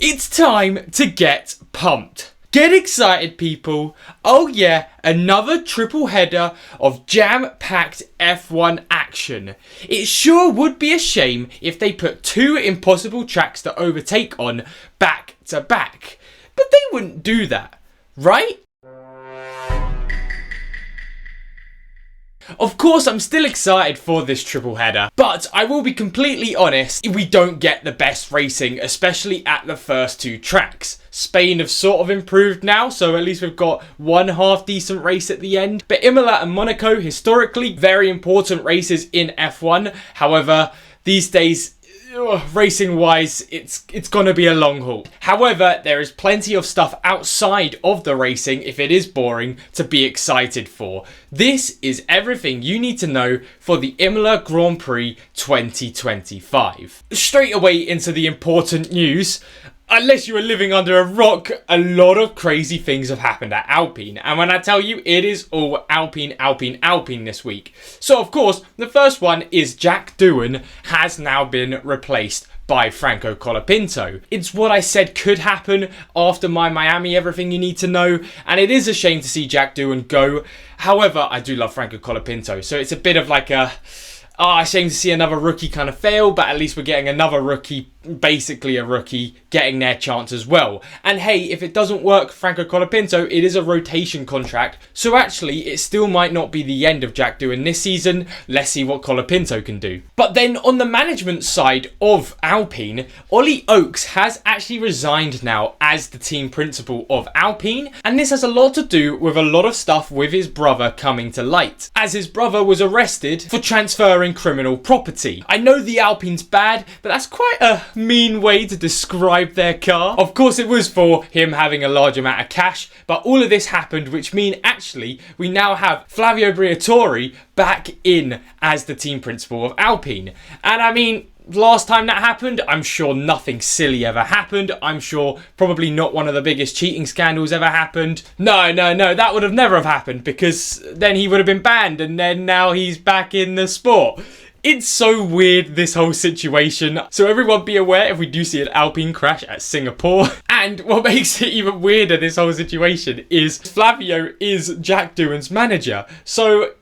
It's time to get pumped. Get excited, people. Oh yeah, another triple header of jam-packed F1 action. It sure would be a shame if they put two impossible tracks to overtake on back to back. But they wouldn't do that, right? Of course, I'm still excited for this triple header, but I will be completely honest, we don't get the best racing, especially at the first two tracks. Spain have sort of improved now, so at least we've got one half decent race at the end. But Imola and Monaco, historically, very important races in F1. However, these days, racing wise, it's gonna be a long haul. However, there is plenty of stuff outside of the racing, if it is boring, to be excited for. This is everything you need to know for the Imola Grand Prix 2025. Straight away into the important news. Unless you were living under a rock, a lot of crazy things have happened at Alpine. And when I tell you, it is all Alpine, Alpine, Alpine this week. So, of course, the first one is Jack Doohan has now been replaced by Franco Colapinto. It's what I said could happen after my Miami Everything You Need to Know. And it is a shame to see Jack Doohan go. However, I do love Franco Colapinto. So it's a bit of like a... shame to see another rookie kind of fail, but at least we're getting another rookie, basically a rookie, getting their chance as well. And hey, if it doesn't work, Franco Colapinto, it is a rotation contract, so actually it still might not be the end of Jack Doohan this season. Let's see what Colapinto can do. But then on the management side of Alpine, Ollie Oakes has actually resigned now as the team principal of Alpine, and this has a lot to do with a lot of stuff with his brother coming to light, as his brother was arrested for transferring criminal property. I know the Alpine's bad, but that's quite a mean way to describe their car. Of course, it was for him having a large amount of cash, but all of this happened, which mean actually we now have Flavio Briatore back in as the team principal of Alpine. And I mean, last time that happened, I'm sure nothing silly ever happened. I'm sure probably not one of the biggest cheating scandals ever happened. No, that would have never have happened, because then he would have been banned and then now he's back in the sport. It's so weird, this whole situation. So everyone be aware if we do see an Alpine crash at Singapore. And what makes it even weirder, this whole situation, is Flavio is Jack Doohan's manager. So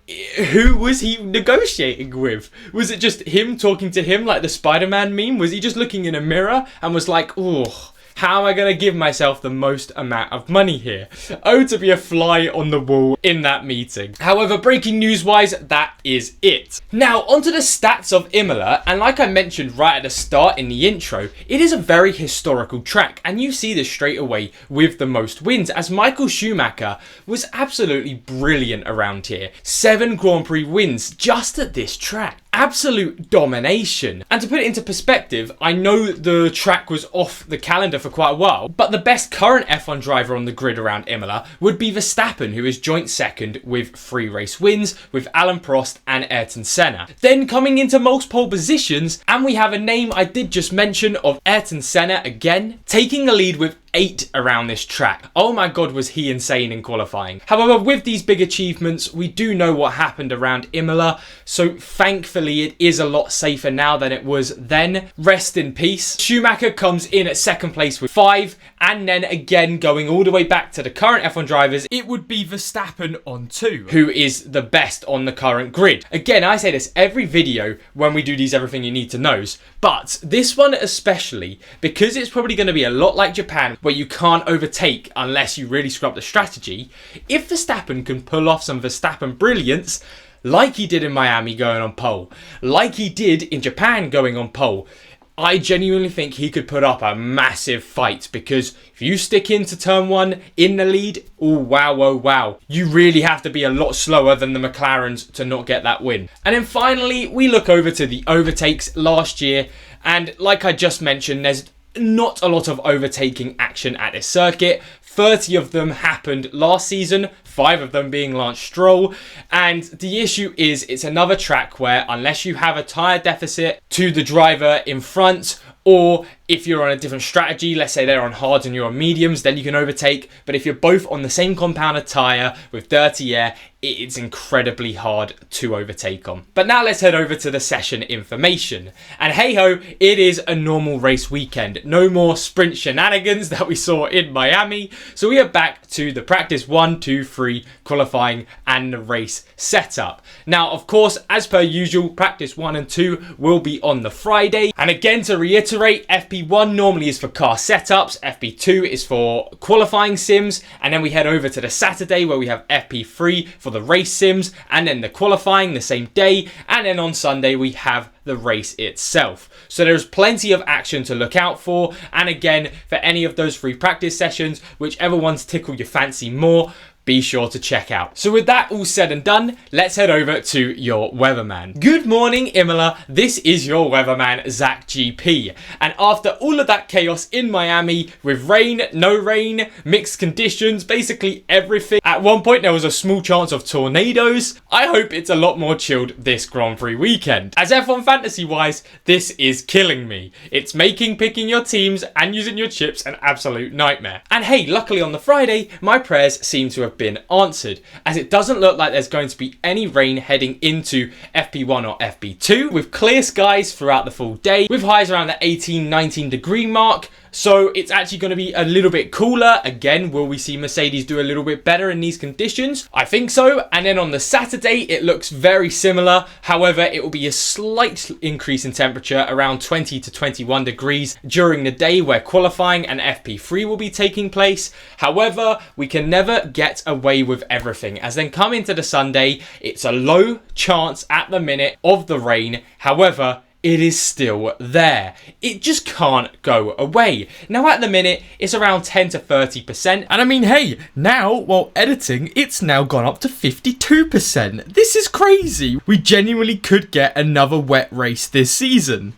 who was he negotiating with? Was it just him talking to him like the Spider-Man meme? Was he just looking in a mirror and was like, oh, how am I going to give myself the most amount of money here? Oh, to be a fly on the wall in that meeting. However, breaking news wise, that is it. Now, onto the stats of Imola, and like I mentioned right at the start in the intro, it is a very historical track, and you see this straight away with the most wins, as Michael Schumacher was absolutely brilliant around here. 7 Grand Prix wins just at this track. Absolute domination. And to put it into perspective, I know the track was off the calendar for quite a while, but the best current F1 driver on the grid around Imola would be Verstappen, who is joint second with 3 race wins with Alain Prost and Ayrton Senna. Then coming into most pole positions, and we have a name I did just mention of Ayrton Senna again, taking the lead with 8 around this track. Oh my god, was he insane in qualifying. However, with these big achievements, we do know what happened around Imola, so thankfully it is a lot safer now than it was then. Rest in peace. Schumacher comes in at second place with 5, and then again going all the way back to the current F1 drivers, it would be Verstappen on 2, who is the best on the current grid. Again, I say this every video when we do these Everything You Need to Knows, but this one especially, because it's probably going to be a lot like Japan, where you can't overtake unless you really screw up the strategy. If Verstappen can pull off some Verstappen brilliance, like he did in Miami going on pole, like he did in Japan going on pole, I genuinely think he could put up a massive fight, because if you stick into turn 1 in the lead, oh wow, you really have to be a lot slower than the McLarens to not get that win. And then finally, we look over to the overtakes last year, and like I just mentioned, there's not a lot of overtaking action at this circuit. 30 of them happened last season, 5 of them being Lance Stroll. And the issue is it's another track where unless you have a tyre deficit to the driver in front, or If you're on a different strategy, let's say they're on hards and you're on mediums, then you can overtake. But if you're both on the same compounded tyre with dirty air, it's incredibly hard to overtake on. But now let's head over to the session information. And hey ho, it is a normal race weekend. No more sprint shenanigans that we saw in Miami. So we are back to the practice 1, 2, 3 qualifying and the race setup. Now, of course, as per usual, practice 1 and 2 will be on the Friday. And again, to reiterate, FP1 normally is for car setups, FP2 is for qualifying sims, and then we head over to the Saturday where we have FP3 for the race sims, and then the qualifying the same day, and then on Sunday we have the race itself. So there's plenty of action to look out for, and again, for any of those free practice sessions, whichever ones tickle your fancy more, be sure to check out. So with that all said and done, let's head over to your weatherman. Good morning, Imola. This is your weatherman, Zach GP. And after all of that chaos in Miami, with rain, no rain, mixed conditions, basically everything, at one point there was a small chance of tornadoes. I hope it's a lot more chilled this Grand Prix weekend. As F1 fantasy wise, this is killing me. It's making picking your teams and using your chips an absolute nightmare. And hey, luckily on the Friday, my prayers seem to have been answered, as it doesn't look like there's going to be any rain heading into FP1 or FP2, with clear skies throughout the full day, with highs around the 18-19 degree mark. So it's actually going to be a little bit cooler. Again, will we see Mercedes do a little bit better in these conditions? I think so. And then on the Saturday, it looks very similar. However, it will be a slight increase in temperature, around 20 to 21 degrees during the day, where qualifying and FP3 will be taking place. However, we can never get away with everything, as then come into the Sunday, it's a low chance at the minute of the rain. However, it is still there. It just can't go away. Now at the minute, it's around 10 to 30%. And I mean, hey, now while editing, it's now gone up to 52%. This is crazy. We genuinely could get another wet race this season.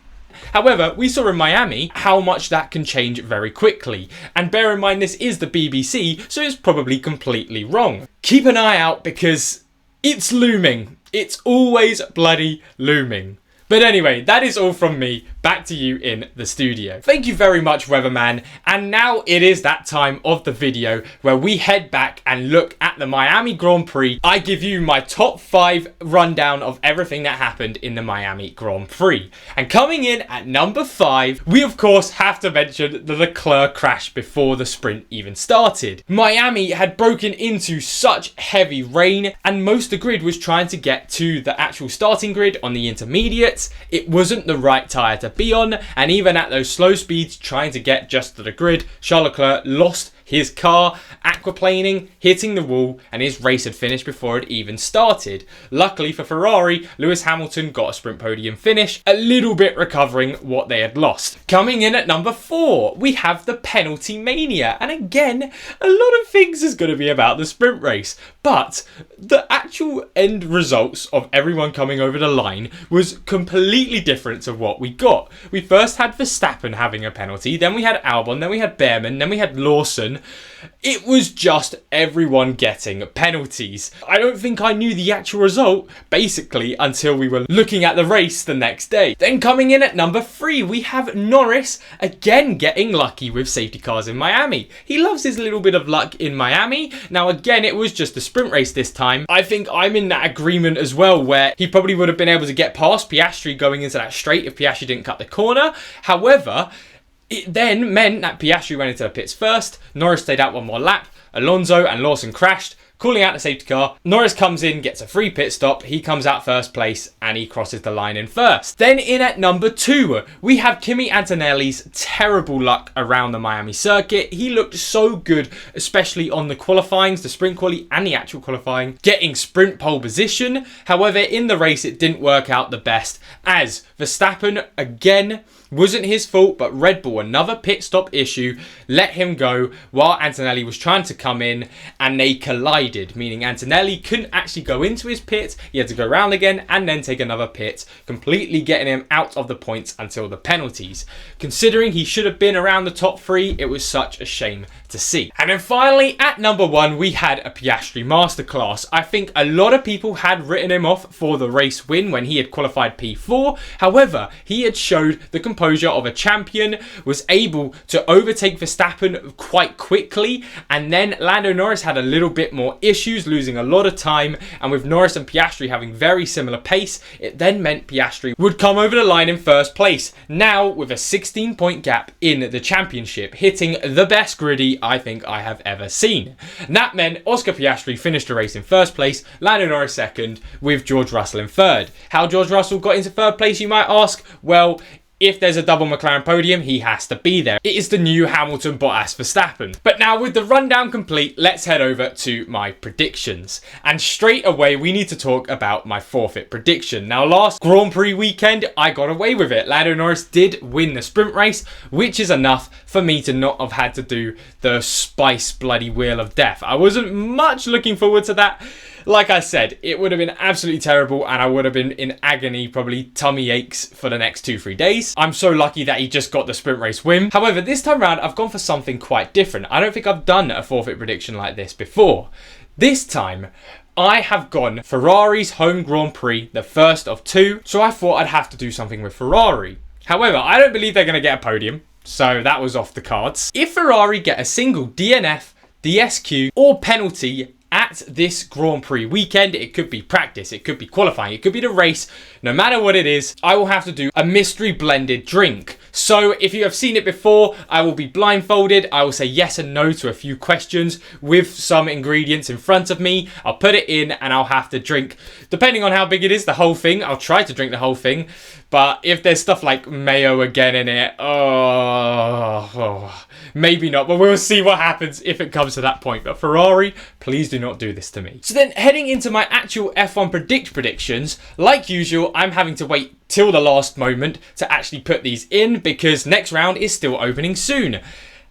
However, we saw in Miami how much that can change very quickly. And bear in mind, this is the BBC, so it's probably completely wrong. Keep an eye out, because it's looming. It's always bloody looming. But anyway, that is all from me. Back to you in the studio. Thank you very much, weatherman. And now it is that time of the video where we head back and look at the Miami Grand Prix. I give you my top 5 rundown of everything that happened in the Miami Grand Prix. And coming in at number 5, we of course have to mention the Leclerc crash before the sprint even started. Miami had broken into such heavy rain, and most of the grid was trying to get to the actual starting grid on the intermediates. It wasn't the right tyre to be on, and even at those slow speeds trying to get just to the grid, Charles Leclerc lost his car, aquaplaning, hitting the wall, and his race had finished before it even started. Luckily for Ferrari, Lewis Hamilton got a sprint podium finish, a little bit recovering what they had lost. Coming in at number 4, we have the penalty mania, and again, a lot of things is going to be about the sprint race, but the actual end results of everyone coming over the line was completely different to what we got. We first had Verstappen having a penalty, then we had Albon, then we had Behrman, then we had Lawson. It was just everyone getting penalties. I don't think I knew the actual result, basically, until we were looking at the race the next day. Then coming in at number 3, we have Norris, again getting lucky with safety cars in Miami. He loves his little bit of luck in Miami. Now again, it was just a sprint race this time. I think I'm in that agreement as well, where he probably would have been able to get past Piastri going into that straight if Piastri didn't cut the corner. However, it then meant that Piastri went into the pits first, Norris stayed out one more lap, Alonso and Lawson crashed, calling out the safety car. Norris comes in, gets a free pit stop, he comes out first place, and he crosses the line in first. Then in at number 2, we have Kimi Antonelli's terrible luck around the Miami circuit. He looked so good, especially on the qualifyings, the sprint quali and the actual qualifying, getting sprint pole position. However, in the race, it didn't work out the best, as Verstappen, again, wasn't his fault, but Red Bull, another pit stop issue, let him go while Antonelli was trying to come in, and they collided, meaning Antonelli couldn't actually go into his pit. He had to go around again and then take another pit, completely getting him out of the points until the penalties. Considering he should have been around the top 3, it was such a shame to see. And then finally, at number 1, we had a Piastri masterclass. I think a lot of people had written him off for the race win when he had qualified P4. However, he had showed the composure composure of a champion, was able to overtake Verstappen quite quickly, and then Lando Norris had a little bit more issues, losing a lot of time, and with Norris and Piastri having very similar pace, it then meant Piastri would come over the line in first place, now with a 16-point gap in the championship, hitting the best griddy I think I have ever seen. And that meant Oscar Piastri finished the race in first place, Lando Norris second, with George Russell in third. How George Russell got into third place, you might ask? Well, if there's a double McLaren podium, he has to be there. It is the new Hamilton Bottas Verstappen. But now with the rundown complete, let's head over to my predictions. And straight away, we need to talk about my forfeit prediction. Now, last Grand Prix weekend, I got away with it. Lando Norris did win the sprint race, which is enough for me to not have had to do the Spice bloody Wheel of Death. I wasn't much looking forward to that. Like I said, it would have been absolutely terrible and I would have been in agony, probably tummy aches for the next 2-3 days. I'm so lucky that he just got the sprint race win. However, this time around, I've gone for something quite different. I don't think I've done a forfeit prediction like this before. This time, I have gone Ferrari's home Grand Prix, the first of two, so I thought I'd have to do something with Ferrari. However, I don't believe they're going to get a podium, so that was off the cards. If Ferrari get a single DNF, DSQ, or penalty at this Grand Prix weekend, it could be practice, it could be qualifying, it could be the race, no matter what it is, I will have to do a mystery blended drink. So if you have seen it before, I will be blindfolded, I will say yes and no to a few questions with some ingredients in front of me, I'll put it in and I'll have to drink, depending on how big it is, the whole thing. I'll try to drink the whole thing, but if there's stuff like mayo again in it, maybe not, but we'll see what happens if it comes to that point. But Ferrari, please do not do this to me. So then heading into my actual F1 predictions, like usual, I'm having to wait till the last moment to actually put these in because next round is still opening soon.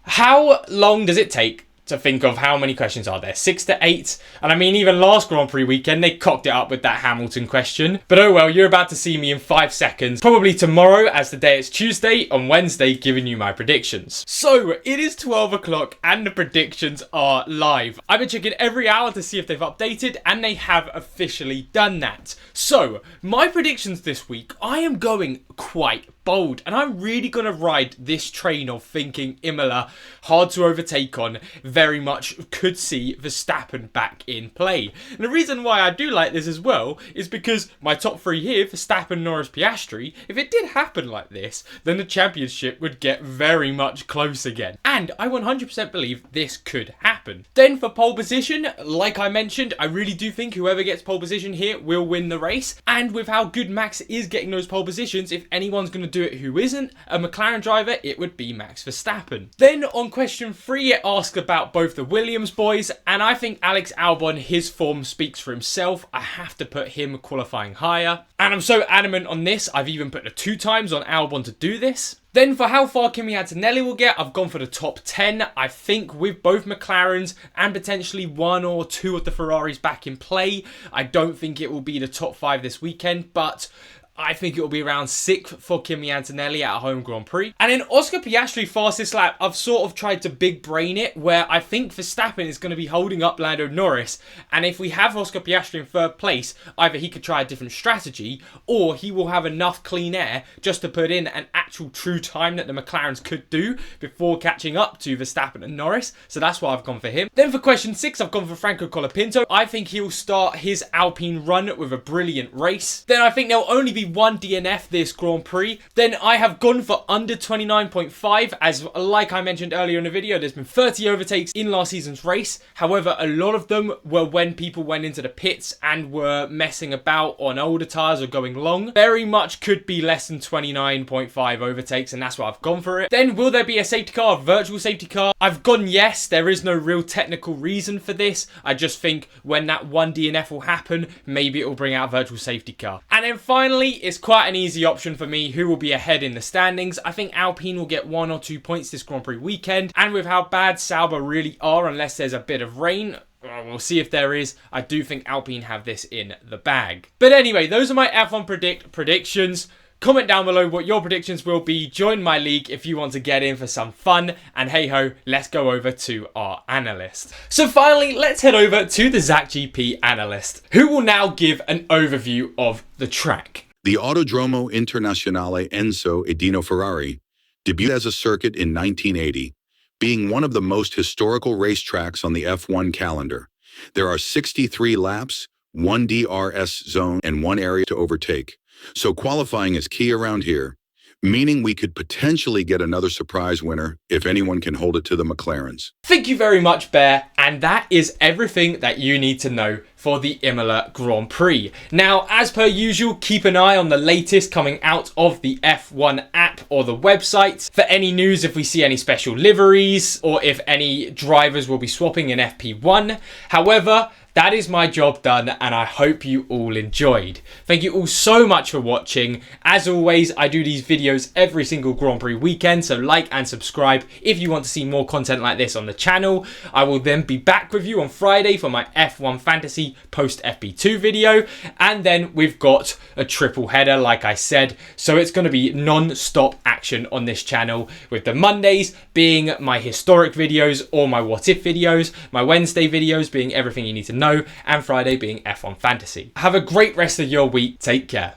How long does it take to think of how many questions are there? 6 to 8? And I mean, even last Grand Prix weekend, they cocked it up with that Hamilton question. But oh well, you're about to see me in 5 seconds. Probably tomorrow, as the day it's Tuesday, on Wednesday, giving you my predictions. So, it is 12 o'clock and the predictions are live. I've been checking every hour to see if they've updated, and they have officially done that. So, my predictions this week, I am going quite bold, and I'm really going to ride this train of thinking Imola, hard to overtake on, very much could see Verstappen back in play. And the reason why I do like this as well is because my top three here, Verstappen, Norris, Piastri, if it did happen like this, then the championship would get very much close again. And I 100% believe this could happen. Then for pole position, like I mentioned, I really do think whoever gets pole position here will win the race. And with how good Max is getting those pole positions, if anyone's going to do it who isn't a McLaren driver, it would be Max Verstappen. Then on question 3, it asks about both the Williams boys, and I think Alex Albon, his form speaks for himself. I have to put him qualifying higher, and I'm so adamant on this, I've even put the 2 times on Albon to do this. Then for how far Kimi Antonelli will get, I've gone for the top 10. I think with both McLarens and potentially 1 or 2 of the Ferraris back in play, I don't think it will be the top 5 this weekend, but I think it will be around 6 for Kimi Antonelli at a home Grand Prix. And in Oscar Piastri fastest lap, I've sort of tried to big brain it, where I think Verstappen is going to be holding up Lando Norris. And if we have Oscar Piastri in third place, either he could try a different strategy, or he will have enough clean air just to put in an actual true time that the McLarens could do before catching up to Verstappen and Norris. So that's why I've gone for him. Then for question 6, I've gone for Franco Colapinto. I think he'll start his Alpine run with a brilliant race. Then I think there'll only be 1 DNF this Grand Prix. Then I have gone for under 29.5, as like I mentioned earlier in the video, there's been 30 overtakes in last season's race. However, a lot of them were when people went into the pits and were messing about on older tyres or going long. Very much could be less than 29.5 overtakes, and that's why I've gone for it. Then will there be a safety car, a virtual safety car? I've gone yes. There is no real technical reason for this. I just think when that 1 DNF will happen, maybe it will bring out a virtual safety car. And then finally, it's quite an easy option for me who will be ahead in the standings. I think Alpine will get 1 or 2 points this Grand Prix weekend, and with how bad Sauber really are, unless there's a bit of rain, we'll see if there is, I do think Alpine have this in the bag. But anyway, those are my F1 predictions. Comment down below what your predictions will be. Join my league if you want to get in for some fun. And hey ho, let's go over to our analyst. So finally, let's head over to the Zach GP analyst, who will now give an overview of the track. The Autodromo Internazionale Enzo Edino Ferrari debuted as a circuit in 1980, being one of the most historical racetracks on the F1 calendar. There are 63 laps, one DRS zone, and one area to overtake, so qualifying is key around here, meaning we could potentially get another surprise winner if anyone can hold it to the McLarens. Thank you very much, Bear, and that is everything that you need to know for the Imola Grand Prix. Now, as per usual, keep an eye on the latest coming out of the F1 app or the website for any news, if we see any special liveries or if any drivers will be swapping in FP1. However, that is my job done, and I hope you all enjoyed. Thank you all so much for watching. As always, I do these videos every single Grand Prix weekend, so like and subscribe if you want to see more content like this on the channel. I will then be back with you on Friday for my F1 Fantasy post FP2 video, and then we've got a triple header, like I said, so it's going to be non-stop action on this channel, with the Mondays being my historic videos or my what if videos, my Wednesday videos being everything you need to know, and Friday being F1 Fantasy. Have a great rest of your week. Take care.